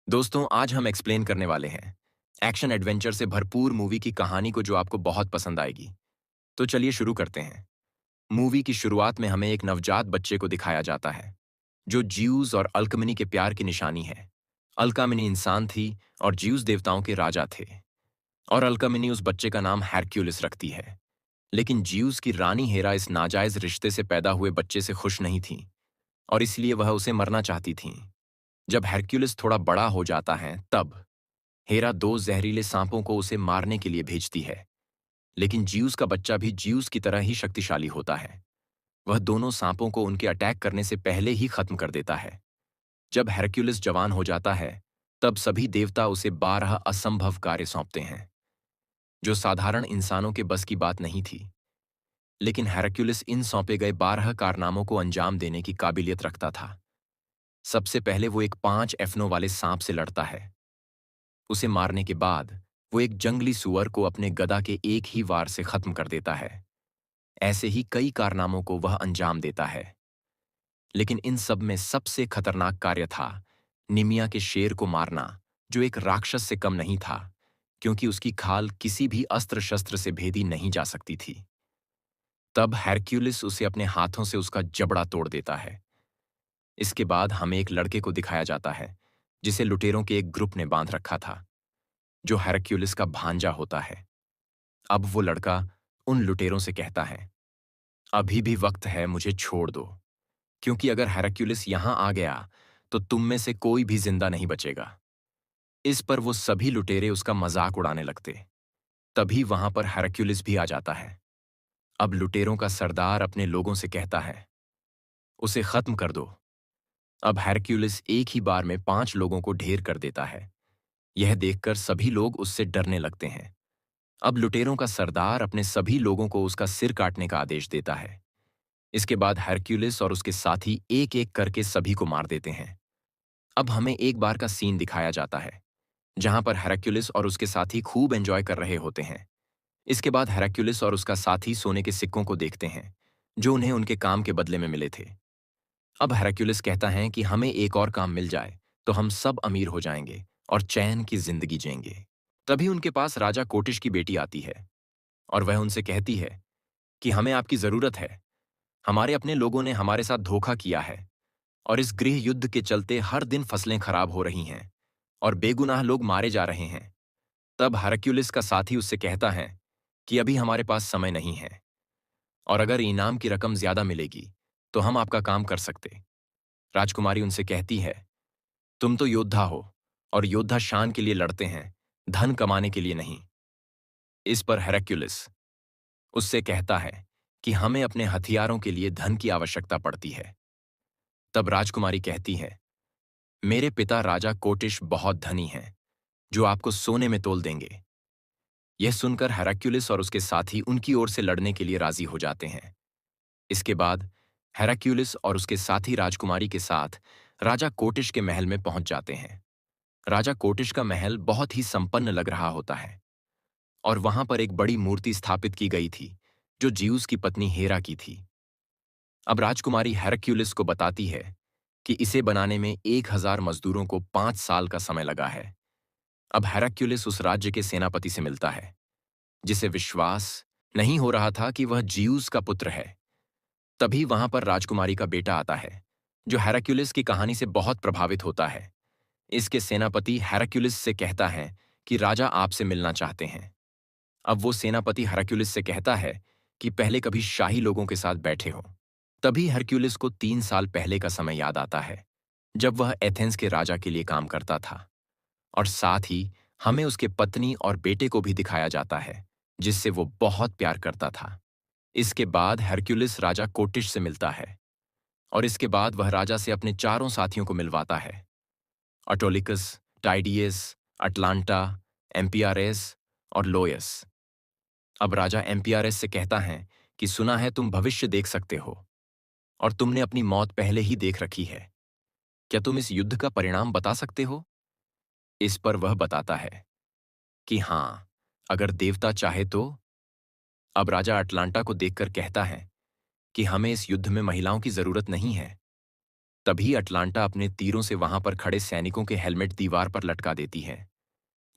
दोस्तों, आज हम एक्सप्लेन करने वाले हैं एक्शन एडवेंचर से भरपूर मूवी की कहानी को जो आपको बहुत पसंद आएगी। तो चलिए शुरू करते हैं। मूवी की शुरुआत में हमें एक नवजात बच्चे को दिखाया जाता है जो ज्यूस और अल्कमिनी के प्यार की निशानी है। अल्कामिनी इंसान थी और ज्यूस देवताओं के राजा थे। और अल्कामिनी उस बच्चे का नाम हेरक्यूलिस रखती है। लेकिन ज्यूस की रानी हेरा इस नाजायज रिश्ते से पैदा हुए बच्चे से खुश नहीं थी और इसलिए वह उसे मरना चाहती थी। जब हेरक्यूलिस थोड़ा बड़ा हो जाता है तब हेरा दो जहरीले सांपों को उसे मारने के लिए भेजती है। लेकिन ज्यूस का बच्चा भी ज्यूस की तरह ही शक्तिशाली होता है। वह दोनों सांपों को उनके अटैक करने से पहले ही खत्म कर देता है। जब हेरक्यूलिस जवान हो जाता है तब सभी देवता उसे 12 असंभव कार्य सौंपते हैं जो साधारण इंसानों के बस की बात नहीं थी। लेकिन हेरक्यूलिस इन सौंपे गए 12 कारनामों को अंजाम देने की काबिलियत रखता था। सबसे पहले वो एक 5 एफनों वाले सांप से लड़ता है। उसे मारने के बाद वो एक जंगली सुअर को अपने गदा के एक ही वार से खत्म कर देता है। ऐसे ही कई कारनामों को वह अंजाम देता है। लेकिन इन सब में सबसे खतरनाक कार्य था निमिया के शेर को मारना, जो एक राक्षस से कम नहीं था क्योंकि उसकी खाल किसी भी अस्त्र शस्त्र से भेदी नहीं जा सकती थी। तब हेरक्यूलिस उसे अपने हाथों से उसका जबड़ा तोड़ देता है। इसके बाद हमें एक लड़के को दिखाया जाता है जिसे लुटेरों के एक ग्रुप ने बांध रखा था, जो हेरक्यूलिस का भांजा होता है। अब वो लड़का उन लुटेरों से कहता है, अभी भी वक्त है, मुझे छोड़ दो, क्योंकि अगर हेरक्यूलिस यहां आ गया तो तुम में से कोई भी जिंदा नहीं बचेगा। इस पर वो सभी लुटेरे उसका मजाक उड़ाने लगते। तभी वहां पर हेरक्यूलिस भी आ जाता है। अब लुटेरों का सरदार अपने लोगों से कहता है, उसे खत्म कर दो। अब हेरक्यूलिस एक ही बार में 5 लोगों को ढेर कर देता है। यह देखकर सभी लोग उससे डरने लगते हैं। अब लुटेरों का सरदार अपने सभी लोगों को उसका सिर काटने का आदेश देता है। इसके बाद हेरक्यूलिस और उसके साथी एक एक करके सभी को मार देते हैं। अब हमें एक बार का सीन दिखाया जाता है जहां पर हेरक्यूलिस और उसके साथी खूब एंजॉय कर रहे होते हैं। इसके बाद हेरक्यूलिस और उसका साथी सोने के सिक्कों को देखते हैं जो उन्हें उनके काम के बदले में मिले थे। अब हेरक्यूलिस कहता है कि हमें एक और काम मिल जाए तो हम सब अमीर हो जाएंगे और चैन की जिंदगी जिएंगे। तभी उनके पास राजा कोटिश की बेटी आती है और वह उनसे कहती है कि हमें आपकी जरूरत है। हमारे अपने लोगों ने हमारे साथ धोखा किया है और इस गृह युद्ध के चलते हर दिन फसलें खराब हो रही हैं और बेगुनाह लोग मारे जा रहे हैं। तब हरक्यूलिस का साथी उससे कहता है कि अभी हमारे पास समय नहीं है और अगर इनाम की रकम ज्यादा मिलेगी तो हम आपका काम कर सकते। राजकुमारी उनसे कहती है, तुम तो योद्धा हो और योद्धा शान के लिए लड़ते हैं, धन कमाने के लिए नहीं। इस पर हेरक्यूलिस उससे कहता है कि हमें अपने हथियारों के लिए धन की आवश्यकता पड़ती है। तब राजकुमारी कहती है, मेरे पिता राजा कोटिश बहुत धनी हैं, जो आपको सोने में तोल देंगे। यह सुनकर हेराक्यूलिस और उसके साथी उनकी ओर से लड़ने के लिए राजी हो जाते हैं। इसके बाद हेराक्यूलिस और उसके साथी राजकुमारी के साथ राजा कोटिश के महल में पहुंच जाते हैं। राजा कोटिश का महल बहुत ही संपन्न लग रहा होता है और वहां पर एक बड़ी मूर्ति स्थापित की गई थी जो ज्यूस की पत्नी हेरा की थी। अब राजकुमारी हेरक्यूलिस को बताती है कि इसे बनाने में 1000 मजदूरों को 5 साल का समय लगा है। अब हेरक्यूलिस उस राज्य के सेनापति से मिलता है जिसे विश्वास नहीं हो रहा था कि वह ज्यूस का पुत्र है। तभी वहां पर राजकुमारी का बेटा आता है जो हेरक्यूलिस की कहानी से बहुत प्रभावित होता है। इसके सेनापति हेरक्यूलिस से कहता है कि राजा आपसे मिलना चाहते हैं। अब वो सेनापति हेरक्यूलिस से कहता है कि पहले कभी शाही लोगों के साथ बैठे हो। तभी हरक्यूलिस को 3 साल पहले का समय याद आता है जब वह एथेंस के राजा के लिए काम करता था। और साथ ही हमें उसके पत्नी और बेटे को भी दिखाया जाता है जिससे वो बहुत प्यार करता था। इसके बाद हरक्यूलिस राजा कोटिश से मिलता है और इसके बाद वह राजा से अपने चारों साथियों को मिलवाता है, ऑटोलिकस, टाइडियस, अटलांटा, एम्पियारेस और लोयस। अब राजा एम्पियारेस से कहता है कि सुना है तुम भविष्य देख सकते हो और तुमने अपनी मौत पहले ही देख रखी है। क्या तुम इस युद्ध का परिणाम बता सकते हो? इस पर वह बताता है कि हाँ, अगर देवता चाहे तो। अब राजा अटलांटा को देखकर कहता है कि हमें इस युद्ध में महिलाओं की जरूरत नहीं है। तभी अटलांटा अपने तीरों से वहां पर खड़े सैनिकों के हेलमेट दीवार पर लटका देती है।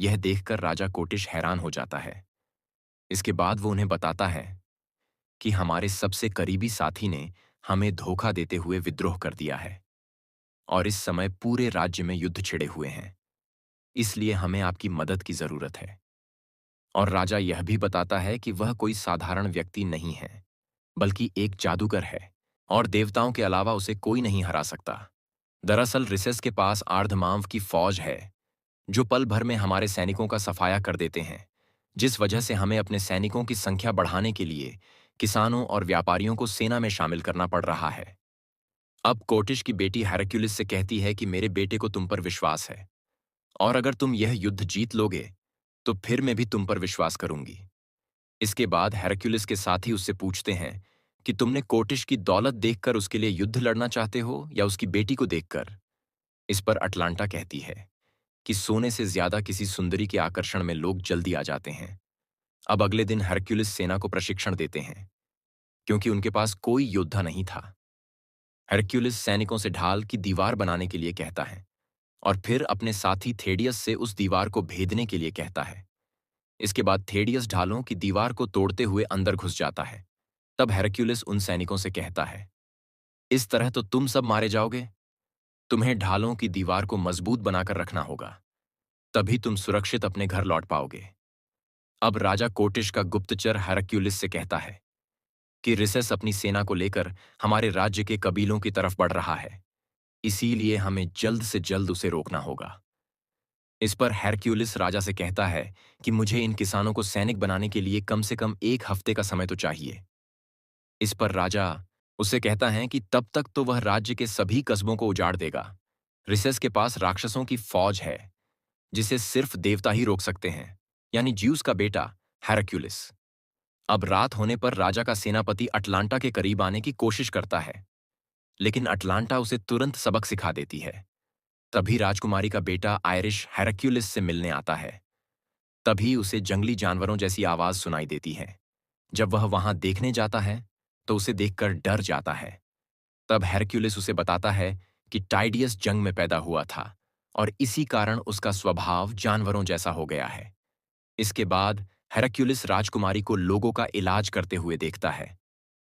यह देखकर राजा कोटिश हैरान हो जाता है। इसके बाद वो उन्हें बताता है कि हमारे सबसे करीबी साथी ने हमें धोखा देते हुए विद्रोह कर दिया है और इस समय पूरे राज्य में युद्ध छिड़े हुए हैं। इसलिए हमें आपकी मदद की जरूरत है। और राजा यह भी बताता है कि वह कोई साधारण व्यक्ति नहीं है, बल्कि एक जादूगर है और देवताओं के अलावा उसे कोई नहीं हरा सकता। दरअसल रिसेस के पास आर्धमांव की फौज है जो पल भर में हमारे सैनिकों का सफाया कर देते हैं, जिस वजह से हमें अपने सैनिकों की संख्या बढ़ाने के लिए किसानों और व्यापारियों को सेना में शामिल करना पड़ रहा है। अब कोटिश की बेटी हेरक्युलिस से कहती है कि मेरे बेटे को तुम पर विश्वास है और अगर तुम यह युद्ध जीत लोगे तो फिर मैं भी तुम पर विश्वास करूंगी। इसके बाद हेरक्युलिस के साथी उससे पूछते हैं कि तुमने कोटिश की दौलत देखकर उसके लिए युद्ध लड़ना चाहते हो या उसकी बेटी को देखकर। इस पर अटलांटा कहती है कि सोने से ज्यादा किसी सुंदरी के आकर्षण में लोग जल्दी आ जाते हैं। अब अगले दिन हेरक्युलिस सेना को प्रशिक्षण देते हैं क्योंकि उनके पास कोई योद्धा नहीं था। हेरक्युलिस सैनिकों से ढाल की दीवार बनाने के लिए कहता है और फिर अपने साथी थेडियस से उस दीवार को भेदने के लिए कहता है। इसके बाद थेडियस ढालों की दीवार को तोड़ते हुए अंदर घुस जाता है। तब हेरक्युलिस उन सैनिकों से कहता है, इस तरह तो तुम सब मारे जाओगे। तुम्हें ढालों की दीवार को मजबूत बनाकर रखना होगा, तभी तुम सुरक्षित अपने घर लौट पाओगे। अब राजा कोटिश का गुप्तचर हेरक्युलिस से कहता है कि रिसेस अपनी सेना को लेकर हमारे राज्य के कबीलों की तरफ बढ़ रहा है, इसीलिए हमें जल्द से जल्द उसे रोकना होगा। इस पर हेरक्युलिस राजा से कहता है कि मुझे इन किसानों को सैनिक बनाने के लिए कम से कम 1 हफ्ते का समय तो चाहिए। इस पर राजा उससे कहता है कि तब तक तो वह राज्य के सभी कस्बों को उजाड़ देगा। रिसेस के पास राक्षसों की फौज है जिसे सिर्फ देवता ही रोक सकते हैं, यानी ज्यूस का बेटा हेरक्युलिस। अब रात होने पर राजा का सेनापति अटलांटा के करीब आने की कोशिश करता है, लेकिन अटलांटा उसे तुरंत सबक सिखा देती है। तभी राजकुमारी का बेटा आयरिश हेरक्युलिस से मिलने आता है। तभी उसे जंगली जानवरों जैसी आवाज सुनाई देती है। जब वह वहां देखने जाता है तो उसे देखकर डर जाता है। तब हेरक्युलिस उसे बताता है कि टाइडियस जंग में पैदा हुआ था और इसी कारण उसका स्वभाव जानवरों जैसा हो गया है। इसके बाद हेरक्युलिस राजकुमारी को लोगों का इलाज करते हुए देखता है।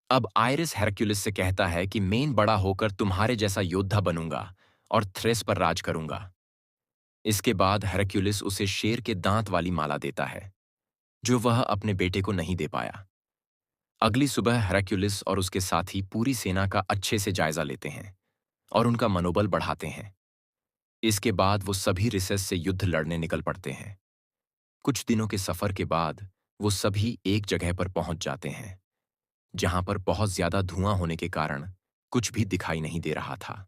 अब आयरिस हेरक्युलिस से कहता है कि मैं बड़ा होकर तुम्हारे जैसा योद्धा बनूंगा और थ्रेस पर राज करूंगा। इसके बाद हेरक्युलिस उसे शेर के दांत वाली माला देता है जो वह अपने बेटे को नहीं दे पाया। अगली सुबह हेरक्युलिस और उसके साथी पूरी सेना का अच्छे से जायजा लेते हैं और उनका मनोबल बढ़ाते हैं। इसके बाद वो सभी रिसेस से युद्ध लड़ने निकल पड़ते हैं। कुछ दिनों के सफर के बाद वो सभी एक जगह पर पहुंच जाते हैं जहां पर बहुत ज्यादा धुआं होने के कारण कुछ भी दिखाई नहीं दे रहा था।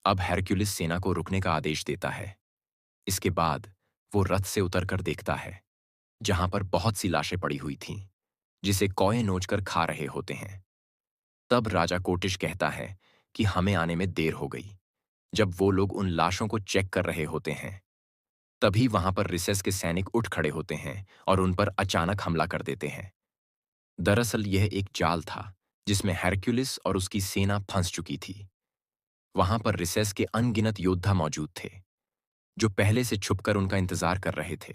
अब हेरक्युलिस सेना को रुकने का आदेश देता है। इसके बाद वो रथ से उतरकर देखता है जहां पर बहुत सी लाशें पड़ी हुई थीं जिसे कौए नोचकर खा रहे होते हैं। तब राजा कोटिश कहता है कि हमें आने में देर हो गई। जब वो लोग उन लाशों को चेक कर रहे होते हैं तभी वहां पर रिसेस के सैनिक उठ खड़े होते हैं और उन पर अचानक हमला कर देते हैं। दरअसल यह एक जाल था जिसमें हेरक्युलिस और उसकी सेना फंस चुकी थी। वहां पर रिसेस के अनगिनत योद्धा मौजूद थे जो पहले से छुपकर उनका इंतजार कर रहे थे।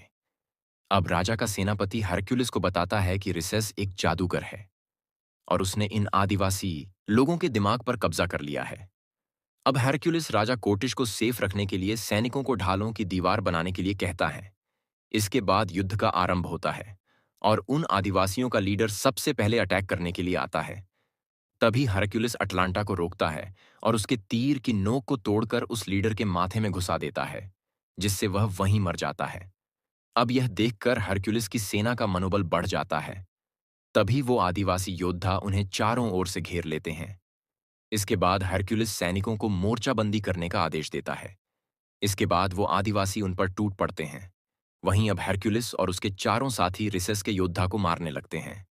अब राजा का सेनापति हेरक्युलिस को बताता है कि रिसेस एक जादूगर है और उसने इन आदिवासी लोगों के दिमाग पर कब्जा कर लिया है। अब हेरक्युलिस राजा कोटिश को सेफ रखने के लिए सैनिकों को ढालों की दीवार बनाने के लिए कहता है। इसके बाद युद्ध का आरंभ होता है और उन आदिवासियों का लीडर सबसे पहले अटैक करने के लिए आता है। तभी हेरक्युलिस अटलांटा को रोकता है और उसके तीर की नोक को तोड़कर उस लीडर के माथे में घुसा देता है, जिससे वह वहीं मर जाता है। अब यह देखकर हेरक्युलिस की सेना का मनोबल बढ़ जाता है। तभी वो आदिवासी योद्धा उन्हें चारों ओर से घेर लेते हैं। इसके बाद हेरक्युलिस सैनिकों को मोर्चाबंदी करने का आदेश देता है। इसके बाद वो आदिवासी उन पर टूट पड़ते हैं। वहीं अब हेरक्युलिस और उसके चारों साथी रिसेस के योद्धा को मारने लगते हैं।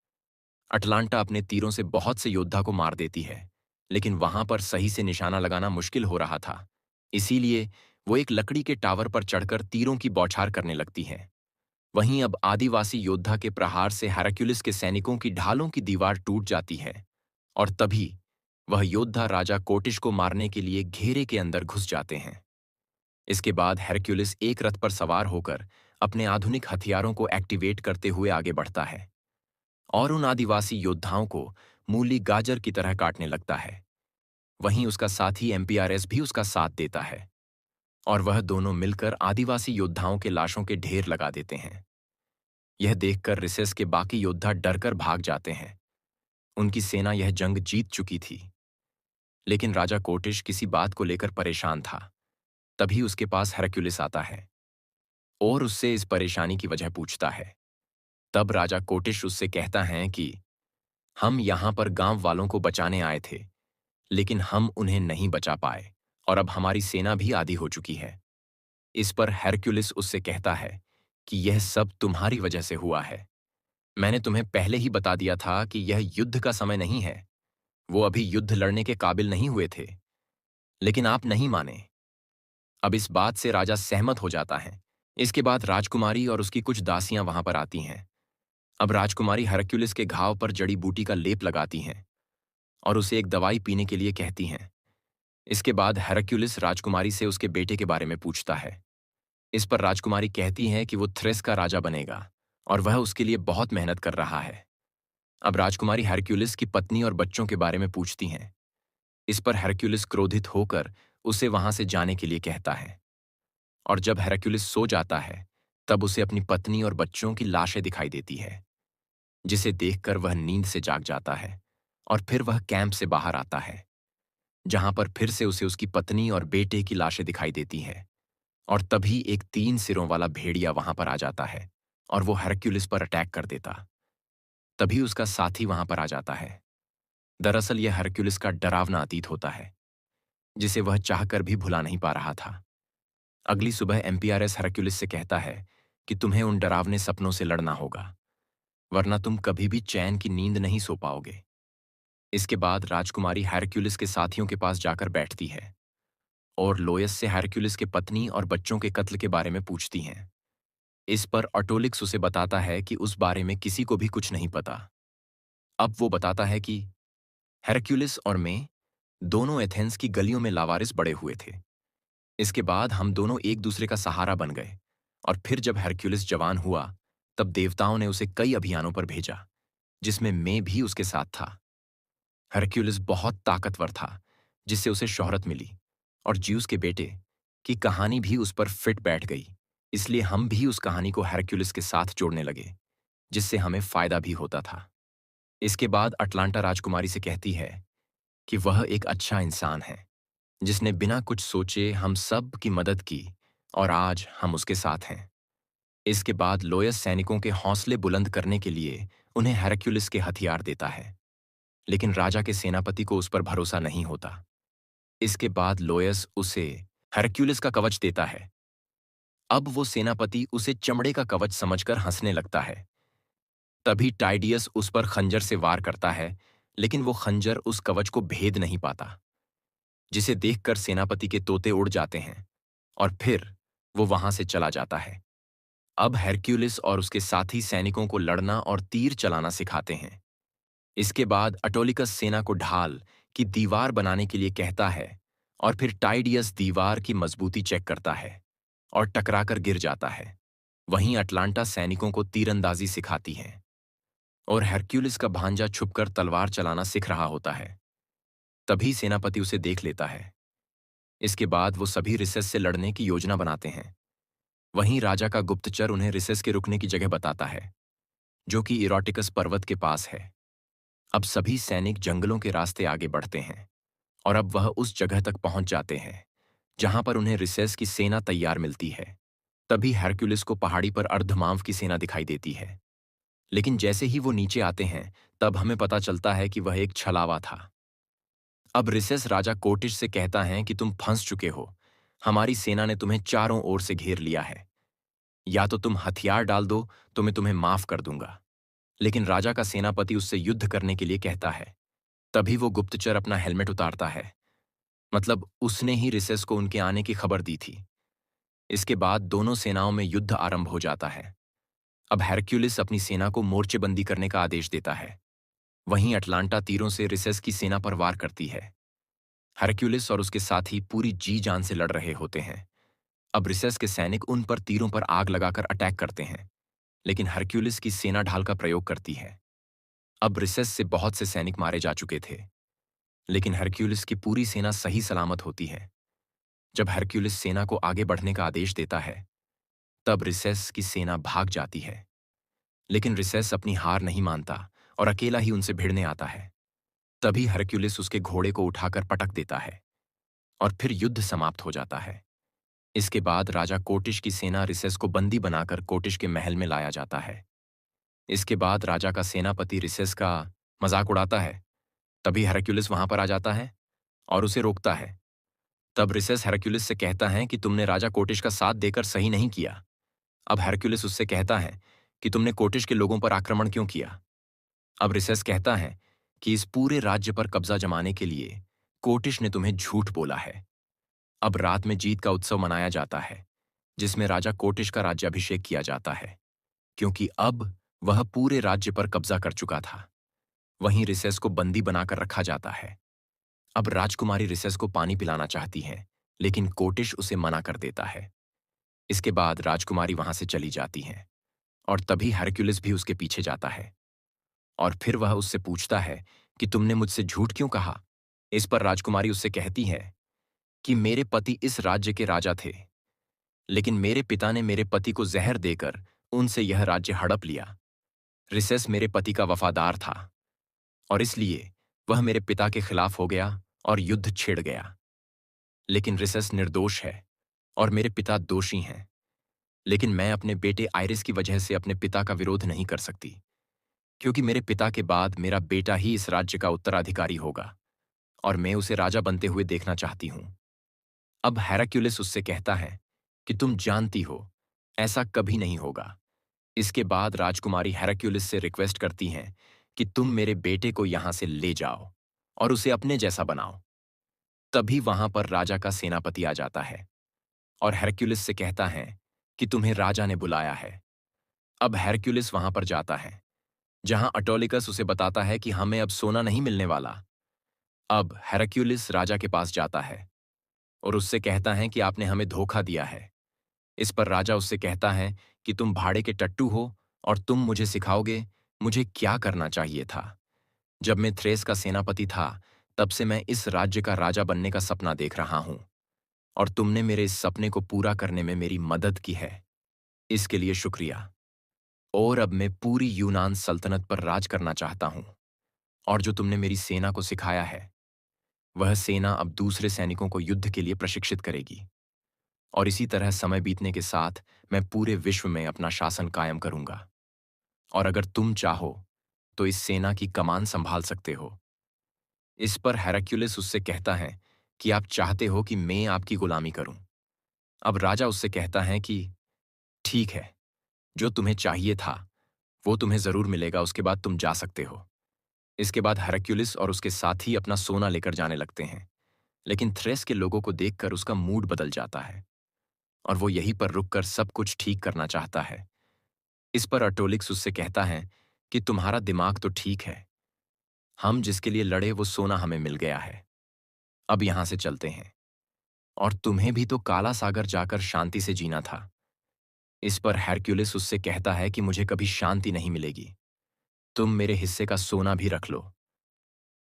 अटलांटा अपने तीरों से बहुत से योद्धा को मार देती है, लेकिन वहां पर सही से निशाना लगाना मुश्किल हो रहा था। इसीलिए वो एक लकड़ी के टावर पर चढ़कर तीरों की बौछार करने लगती है। वहीं अब आदिवासी योद्धा के प्रहार से हेरक्युलिस के सैनिकों की ढालों की दीवार टूट जाती है और तभी वह योद्धा राजा कोटिश को मारने के लिए घेरे के अंदर घुस जाते हैं। इसके बाद हेरक्युलिस एक रथ पर सवार होकर अपने आधुनिक हथियारों को एक्टिवेट करते हुए आगे बढ़ता है और उन आदिवासी योद्धाओं को मूली गाजर की तरह काटने लगता है। वहीं उसका साथी एमपीआरएस भी उसका साथ देता है और वह दोनों मिलकर आदिवासी योद्धाओं के लाशों के ढेर लगा देते हैं। यह देखकर रिसेस के बाकी योद्धा डरकर भाग जाते हैं। उनकी सेना यह जंग जीत चुकी थी। लेकिन राजा कोटिश किसी बात को लेकर परेशान था। तभी उसके पास हेरक्युलिस आता है और उससे इस परेशानी की वजह पूछता है। तब राजा कोटिश उससे कहता है कि हम यहां पर गांव वालों को बचाने आए थे, लेकिन हम उन्हें नहीं बचा पाए और अब हमारी सेना भी आधी हो चुकी है। इस पर हेरक्युलिस उससे कहता है कि यह सब तुम्हारी वजह से हुआ है। मैंने तुम्हें पहले ही बता दिया था कि यह युद्ध का समय नहीं है। वो अभी युद्ध लड़ने के काबिल नहीं हुए थे, लेकिन आप नहीं माने। अब इस बात से राजा सहमत हो जाता है। इसके बाद राजकुमारी और उसकी कुछ दासियां वहां पर आती हैं। अब राजकुमारी हेरक्युलिस के घाव पर जड़ी बूटी का लेप लगाती हैं और उसे एक दवाई पीने के लिए कहती हैं। इसके बाद हेरक्युलिस राजकुमारी से उसके बेटे के बारे में पूछता है। इस पर राजकुमारी कहती है कि वो थ्रेस का राजा बनेगा और वह उसके लिए बहुत मेहनत कर रहा है। अब राजकुमारी हेरक्युलिस की पत्नी और बच्चों के बारे में पूछती हैं। इस पर हेरक्युलिस क्रोधित होकर उसे वहां से जाने के लिए कहता है और जब हेरक्युलिस सो जाता है तब उसे अपनी पत्नी और बच्चों की लाशें दिखाई देती है, जिसे देखकर वह नींद से जाग जाता है और फिर वह कैंप से बाहर आता है, जहां पर फिर से उसे उसकी पत्नी और बेटे की लाशें दिखाई देती हैं। और तभी एक 3 सिरों वाला भेड़िया वहां पर आ जाता है और वो हेरक्युलिस पर अटैक कर देता। तभी उसका साथी वहां पर आ जाता है। दरअसल यह हेरक्युलिस का डरावना अतीत होता है, जिसे वह चाहकर भी भुला नहीं पा रहा था। अगली सुबह एमपीआरएस हेरक्युलिस से कहता है कि तुम्हें उन डरावने सपनों से लड़ना होगा, वरना तुम कभी भी चैन की नींद नहीं सो पाओगे। इसके बाद राजकुमारी हेरक्युलिस के साथियों के पास जाकर बैठती है और लोयस से हेरक्युलिस के पत्नी और बच्चों के कत्ल के बारे में पूछती हैं। इस पर ऑटोलिक्स उसे बताता है कि उस बारे में किसी को भी कुछ नहीं पता। अब वो बताता है कि हेरक्युलिस और मैं दोनों एथेंस की गलियों में लावारिस बड़े हुए थे। इसके बाद हम दोनों एक दूसरे का सहारा बन गए और फिर जब हेरक्युलिस जवान हुआ तब देवताओं ने उसे कई अभियानों पर भेजा, जिसमें मैं भी उसके साथ था। हेरक्युलिस बहुत ताकतवर था, जिससे उसे शोहरत मिली और ज्यूस के बेटे की कहानी भी उस पर फिट बैठ गई। इसलिए हम भी उस कहानी को हेरक्युलिस के साथ जोड़ने लगे, जिससे हमें फायदा भी होता था। इसके बाद अटलांटा राजकुमारी से कहती है कि वह एक अच्छा इंसान है, जिसने बिना कुछ सोचे हम सब की मदद की और आज हम उसके साथ हैं। इसके बाद लोयस सैनिकों के हौसले बुलंद करने के लिए उन्हें हेरक्युलिस के हथियार देता है, लेकिन राजा के सेनापति को उस पर भरोसा नहीं होता। इसके बाद लोयस उसे हेरक्युलिस का कवच देता है। अब वो सेनापति उसे चमड़े का कवच समझकर हंसने लगता है। तभी टाइडियस उस पर खंजर से वार करता है, लेकिन वो खंजर उस कवच को भेद नहीं पाता, जिसे देखकर सेनापति के तोते उड़ जाते हैं और फिर वो वहां से चला जाता है। अब हेरक्युलिस और उसके साथी सैनिकों को लड़ना और तीर चलाना सिखाते हैं। इसके बाद अटोलिकस सेना को ढाल की दीवार बनाने के लिए कहता है और फिर टाइडियस दीवार की मजबूती चेक करता है और टकराकर गिर जाता है। वहीं अटलांटा सैनिकों को तीरंदाजी सिखाती है और हेरक्युलिस का भांजा छुपकर तलवार चलाना सीख रहा होता है। तभी सेनापति उसे देख लेता है। इसके बाद वो सभी रिसेस से लड़ने की योजना बनाते हैं। वहीं राजा का गुप्तचर उन्हें रिसेस के रुकने की जगह बताता है, जो कि इरोटिकस पर्वत के पास है। अब सभी सैनिक जंगलों के रास्ते आगे बढ़ते हैं और अब वह उस जगह तक पहुंच जाते हैं जहां पर उन्हें रिसेस की सेना तैयार मिलती है। तभी हेरक्युलिस को पहाड़ी पर अर्धमांव की सेना दिखाई देती है, लेकिन जैसे ही वो नीचे आते हैं तब हमें पता चलता है कि वह एक छलावा था। अब रिसेस राजा कोटिश से कहता है कि तुम फंस चुके हो। हमारी सेना ने तुम्हें चारों ओर से घेर लिया है। या तो तुम हथियार डाल दो तो मैं तुम्हें माफ कर दूंगा। लेकिन राजा का सेनापति उससे युद्ध करने के लिए कहता है। तभी वो गुप्तचर अपना हेलमेट उतारता है। मतलब उसने ही रिसेस को उनके आने की खबर दी थी। इसके बाद दोनों सेनाओं में युद्ध आरंभ हो जाता है। अब हेरक्युलिस अपनी सेना को मोर्चेबंदी करने का आदेश देता है वहीं अटलांटा तीरों से रिसेस की सेना पर वार करती है। हरक्यूलिस और उसके साथी पूरी जी जान से लड़ रहे होते हैं। अब रिसेस के सैनिक उन पर तीरों पर आग लगाकर अटैक करते हैं, लेकिन हरक्यूलिस की सेना ढाल का प्रयोग करती है। अब रिसेस से बहुत से सैनिक मारे जा चुके थे, लेकिन हरक्यूलिस की पूरी सेना सही सलामत होती है। जब हरक्यूलिस सेना को आगे बढ़ने का आदेश देता है, तब रिसेस की सेना भाग जाती है। लेकिन रिसेस अपनी हार नहीं मानता और अकेला ही उनसे भिड़ने आता है। तभी हरक्यूलिस उसके घोड़े को उठाकर पटक देता है और फिर युद्ध समाप्त हो जाता है। इसके बाद राजा कोटिश की सेना रिसेस को बंदी बनाकर कोटिश के महल में लाया जाता है। इसके बाद राजा का सेनापति रिसेस का मजाक उड़ाता है। तभी हेरक्युलिस वहां पर आ जाता है और उसे रोकता है। तब रिसेस हेरक्युलिस से कहता है कि तुमने राजा कोटिश का साथ देकर सही नहीं किया। अब हेरक्युलिस उससे कहता है कि तुमने कोटिश के लोगों पर आक्रमण क्यों किया। अब रिसेस कहता है कि इस पूरे राज्य पर कब्जा जमाने के लिए कोटिश ने तुम्हें झूठ बोला है। अब रात में जीत का उत्सव मनाया जाता है, जिसमें राजा कोटिश का राज्याभिषेक किया जाता है, क्योंकि अब वह पूरे राज्य पर कब्जा कर चुका था। वहीं रिसेस को बंदी बनाकर रखा जाता है। अब राजकुमारी रिसेस को पानी पिलाना चाहती है, लेकिन कोटिश उसे मना कर देता है। इसके बाद राजकुमारी वहां से चली जाती है और तभी हरक्युलिस भी उसके पीछे जाता है और फिर वह उससे पूछता है कि तुमने मुझसे झूठ क्यों कहा। इस पर राजकुमारी उससे कहती है कि मेरे पति इस राज्य के राजा थे, लेकिन मेरे पिता ने मेरे पति को जहर देकर उनसे यह राज्य हड़प लिया। रिसेस मेरे पति का वफादार था और इसलिए वह मेरे पिता के खिलाफ हो गया और युद्ध छिड़ गया। लेकिन रिसेस निर्दोष है और मेरे पिता दोषी हैं। लेकिन मैं अपने बेटे आइरिस की वजह से अपने पिता का विरोध नहीं कर सकती, क्योंकि मेरे पिता के बाद मेरा बेटा ही इस राज्य का उत्तराधिकारी होगा और मैं उसे राजा बनते हुए देखना चाहती हूं। अब हेराक्युलिस उससे कहता है कि तुम जानती हो, ऐसा कभी नहीं होगा। इसके बाद राजकुमारी हेराक्युलिस से रिक्वेस्ट करती हैं कि तुम मेरे बेटे को यहां से ले जाओ और उसे अपने जैसा बनाओ। तभी वहां पर राजा का सेनापति आ जाता है और हेरक्युलिस से कहता है कि तुम्हें राजा ने बुलाया है। अब हेरक्युलिस वहां पर जाता है, जहां अटोलिकस उसे बताता है कि हमें अब सोना नहीं मिलने वाला। अब हेरक्युलिस राजा के पास जाता है और उससे कहता है कि आपने हमें धोखा दिया है। इस पर राजा उससे कहता है कि तुम भाड़े के टट्टू हो और तुम मुझे सिखाओगे मुझे क्या करना चाहिए था। जब मैं थ्रेस का सेनापति था, तब से मैं इस राज्य का राजा बनने का सपना देख रहा हूं और तुमने मेरे इस सपने को पूरा करने में मेरी मदद की है। इसके लिए शुक्रिया। और अब मैं पूरी यूनान सल्तनत पर राज करना चाहता हूं और जो तुमने मेरी सेना को सिखाया है, वह सेना अब दूसरे सैनिकों को युद्ध के लिए प्रशिक्षित करेगी और इसी तरह समय बीतने के साथ मैं पूरे विश्व में अपना शासन कायम करूंगा। और अगर तुम चाहो तो इस सेना की कमान संभाल सकते हो। इस पर हेरक्युलिस उससे कहता है कि आप चाहते हो कि मैं आपकी गुलामी करूं। अब राजा उससे कहता है कि ठीक है, जो तुम्हें चाहिए था वो तुम्हें जरूर मिलेगा, उसके बाद तुम जा सकते हो। इसके बाद हेरक्युलिस और उसके साथी अपना सोना लेकर जाने लगते हैं, लेकिन थ्रेस के लोगों को देखकर उसका मूड बदल जाता है और वो यहीं पर रुककर सब कुछ ठीक करना चाहता है। इस पर अटोलिक्स उससे कहता है कि तुम्हारा दिमाग तो ठीक है, हम जिसके लिए लड़े वो सोना हमें मिल गया है। अब यहां से चलते हैं और तुम्हें भी तो काला सागर जाकर शांति से जीना था। इस पर हेरक्युलिस उससे कहता है कि मुझे कभी शांति नहीं मिलेगी, तुम मेरे हिस्से का सोना भी रख लो।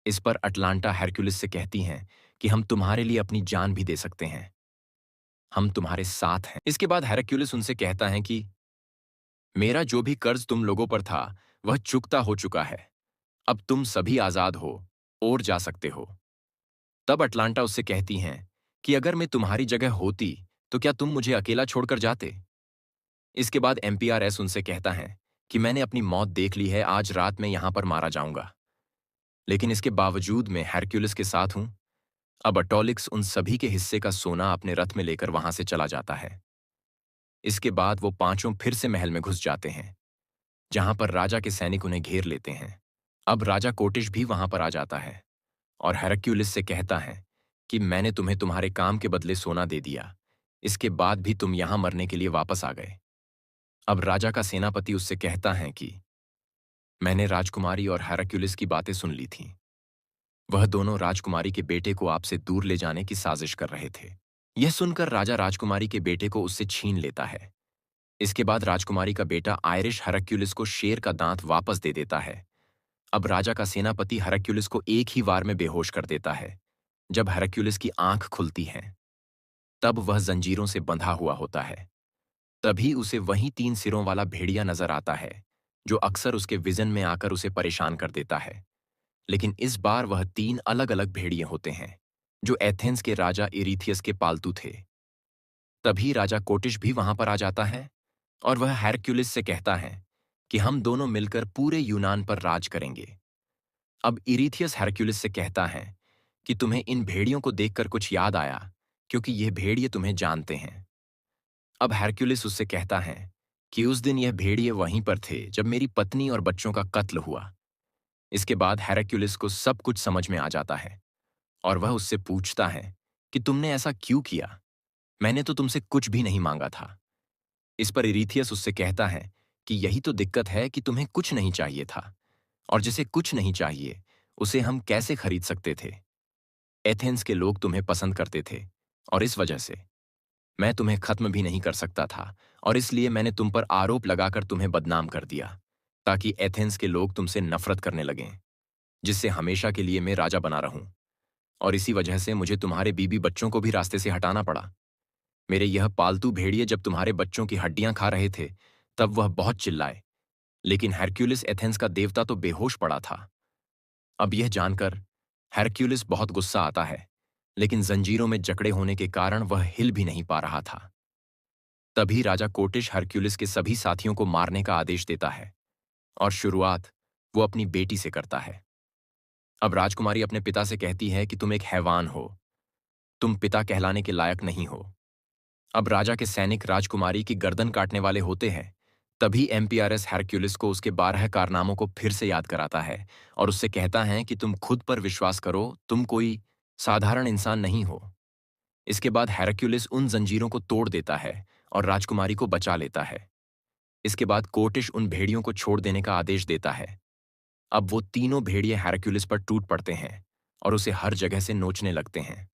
इस पर अटलांटा हेरक्युलिस से कहती हैं कि हम तुम्हारे लिए अपनी जान भी दे सकते हैं, हम तुम्हारे साथ हैं। इसके बाद हेरक्युलिस उनसे कहता है कि मेरा जो भी कर्ज तुम लोगों पर था वह चुकता हो चुका है, अब तुम सभी आजाद हो और जा सकते हो। तब अटलांटा उससे कहती हैं कि अगर मैं तुम्हारी जगह होती तो क्या तुम मुझे अकेला छोड़कर जाते। इसके बाद एमपीआरएस उनसे कहता है कि मैंने अपनी मौत देख ली है, आज रात में यहां पर मारा जाऊंगा, लेकिन इसके बावजूद मैं हेरक्युलिस के साथ हूं। अब अटोलिक्स उन सभी के हिस्से का सोना अपने रथ में लेकर वहां से चला जाता है। इसके बाद वो पांचों फिर से महल में घुस जाते हैं, जहां पर राजा के सैनिक उन्हें घेर लेते हैं। अब राजा कोटिश भी वहां पर आ जाता है और हेरक्युलिस से कहता है कि मैंने तुम्हें तुम्हारे काम के बदले सोना दे दिया, इसके बाद भी तुम यहां मरने के लिए वापस आ गए। अब राजा का सेनापति उससे कहता है कि मैंने राजकुमारी और हेराक्युलिस की बातें सुन ली थीं। वह दोनों राजकुमारी के बेटे को आपसे दूर ले जाने की साजिश कर रहे थे। यह सुनकर राजा राजकुमारी के बेटे को उससे छीन लेता है। इसके बाद राजकुमारी का बेटा आयरिश हेराक्युलिस को शेर का दांत वापस दे देता है। अब राजा का सेनापति हेराक्युलिस को एक ही वार में बेहोश कर देता है। जब हेराक्युलिस की आंख खुलती है, तब वह जंजीरों से बंधा हुआ होता है। तभी उसे वही 3 सिरों वाला भेड़िया नजर आता है, जो अक्सर उसके विजन में आकर उसे परेशान कर देता है। लेकिन इस बार वह 3 अलग-अलग भेड़िए होते हैं, जो एथेंस के राजा इरीथियस के पालतू थे। तभी राजा कोटिश भी वहां पर आ जाता है और वह हेरक्युलिस से कहता है कि हम दोनों मिलकर पूरे यूनान पर राज करेंगे। अब इरीथियस हेरक्युलिस से कहता है कि तुम्हें इन भेड़ियों को देखकर कुछ याद आया, क्योंकि ये भेड़िए तुम्हें जानते हैं। अब हेरक्युलिस उससे कहता है कि उस दिन यह भेड़िए वहीं पर थे जब मेरी पत्नी और बच्चों का कत्ल हुआ। इसके बाद हेरक्युलिस को सब कुछ समझ में आ जाता है और वह उससे पूछता है कि तुमने ऐसा क्यों किया? मैंने तो तुमसे कुछ भी नहीं मांगा था। इस पर इरीथियस उससे कहता है कि यही तो दिक्कत है कि तुम्हें कुछ नहीं चाहिए था, और जिसे कुछ नहीं चाहिए उसे हम कैसे खरीद सकते थे? एथेंस के लोग तुम्हें पसंद करते थे, और इस वजह से मैं तुम्हें खत्म भी नहीं कर सकता था, और इसलिए मैंने तुम पर आरोप लगाकर तुम्हें बदनाम कर दिया, ताकि एथेंस के लोग तुमसे नफरत करने लगें, जिससे हमेशा के लिए मैं राजा बना रहूं। और इसी वजह से मुझे तुम्हारे बीबी बच्चों को भी रास्ते से हटाना पड़ा। मेरे यह पालतू भेड़िए जब तुम्हारे बच्चों की हड्डियां खा रहे थे, तब वह बहुत चिल्लाए, लेकिन हेरक्युलिस एथेंस का देवता तो बेहोश पड़ा था। अब यह जानकर हेरक्युलिस बहुत गुस्सा आता है, लेकिन जंजीरों में जकड़े होने के कारण वह हिल भी नहीं पा रहा था। तभी राजा कोटिश हेरक्युलिस के सभी साथियों को मारने का आदेश देता है, और शुरुआत वो अपनी बेटी से करता है। अब राजकुमारी अपने पिता से कहती है कि तुम एक हैवान हो, तुम पिता कहलाने के लायक नहीं हो। अब राजा के सैनिक राजकुमारी की गर्दन काटने वाले होते हैं। तभी एम्पियरस हेरक्युलिस को उसके 12 कारनामों को फिर से याद कराता है और उससे कहता है कि तुम खुद पर विश्वास करो, तुम कोई साधारण इंसान नहीं हो। इसके बाद हेरक्युलिस उन जंजीरों को तोड़ देता है और राजकुमारी को बचा लेता है। इसके बाद कोटिश उन भेड़ियों को छोड़ देने का आदेश देता है। अब वो तीनों भेड़िए हेरक्युलिस पर टूट पड़ते हैं और उसे हर जगह से नोचने लगते हैं।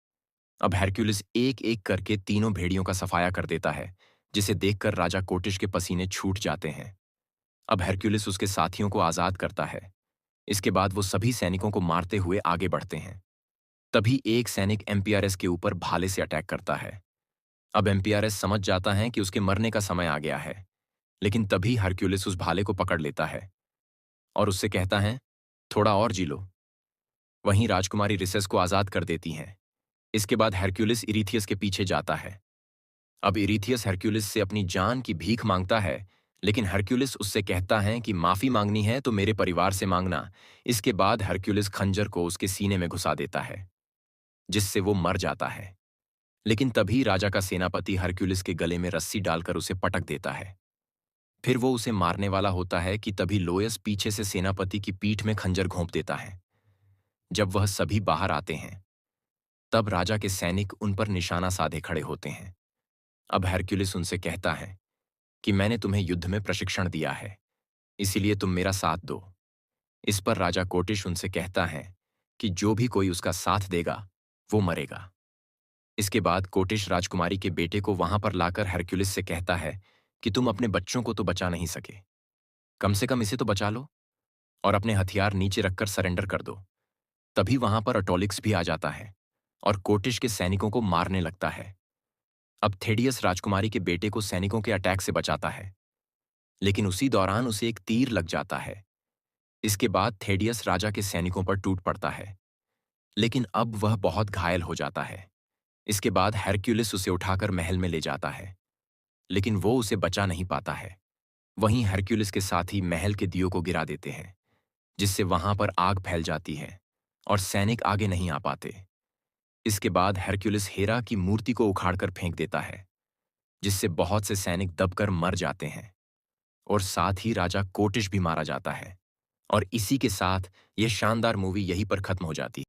अब हेरक्युलिस एक-एक करके तीनों भेड़ियों का सफाया कर देता है, जिसे देखकर राजा कोटिश के पसीने छूट जाते हैं। अब हेरक्युलिस उसके साथियों को आजाद करता है। इसके बाद वो सभी सैनिकों को मारते हुए आगे बढ़ते हैं। तभी एक सैनिक एम्पियरस के ऊपर भाले से अटैक करता है। अब एम्पियरस समझ जाता है कि उसके मरने का समय आ गया है, लेकिन तभी हेरक्युलिस उस भाले को पकड़ लेता है और उससे कहता है, थोड़ा और जी लो। वहीं राजकुमारी रिसेस को आजाद कर देती हैं। इसके बाद हेरक्युलिस इरीथियस के पीछे जाता है। अब इरीथियस हेरक्युलिस से अपनी जान की भीख मांगता है, लेकिन हेरक्युलिस उससे कहता है कि माफी मांगनी है तो मेरे परिवार से मांगना। इसके बाद हेरक्युलिस खंजर को उसके सीने में घुसा देता है, जिससे वो मर जाता है। लेकिन तभी राजा का सेनापति हेरक्युलिस के गले में रस्सी डालकर उसे पटक देता है। फिर वो उसे मारने वाला होता है कि तभी लोयस पीछे से सेनापति की पीठ में खंजर घोंप देता है। जब वह सभी बाहर आते हैं, तब राजा के सैनिक उन पर निशाना साधे खड़े होते हैं। अब हेरक्युलिस उनसे कहता है कि मैंने तुम्हें युद्ध में प्रशिक्षण दिया है, इसीलिए तुम मेरा साथ दो। इस पर राजा कोटिश उनसे कहता है कि जो भी कोई उसका साथ देगा, वो मरेगा। इसके बाद कोटिश राजकुमारी के बेटे को वहां पर लाकर हेरक्युलिस से कहता है कि तुम अपने बच्चों को तो बचा नहीं सके, कम से कम इसे तो बचा लो और अपने हथियार नीचे रखकर सरेंडर कर दो। तभी वहां पर अटोलिक्स भी आ जाता है और कोटिश के सैनिकों को मारने लगता है। अब थेडियस राजकुमारी के बेटे को सैनिकों के अटैक से बचाता है, लेकिन उसी दौरान उसे एक तीर लग जाता है। इसके बाद थेडियस राजा के सैनिकों पर टूट पड़ता है, लेकिन अब वह बहुत घायल हो जाता है। इसके बाद हेरक्युलिस उसे उठाकर महल में ले जाता है, लेकिन वो उसे बचा नहीं पाता है। वहीं हेरक्युलिस के साथी महल के दियों को गिरा देते हैं, जिससे वहां पर आग फैल जाती है और सैनिक आगे नहीं आ पाते। इसके बाद हेरक्युलिस हेरा की मूर्ति को उखाड़कर फेंक देता है, जिससे बहुत से सैनिक दबकर मर जाते हैं और साथ ही राजा कोटिश भी मारा जाता है। और इसी के साथ यह शानदार मूवी यहीं पर खत्म हो जाती है।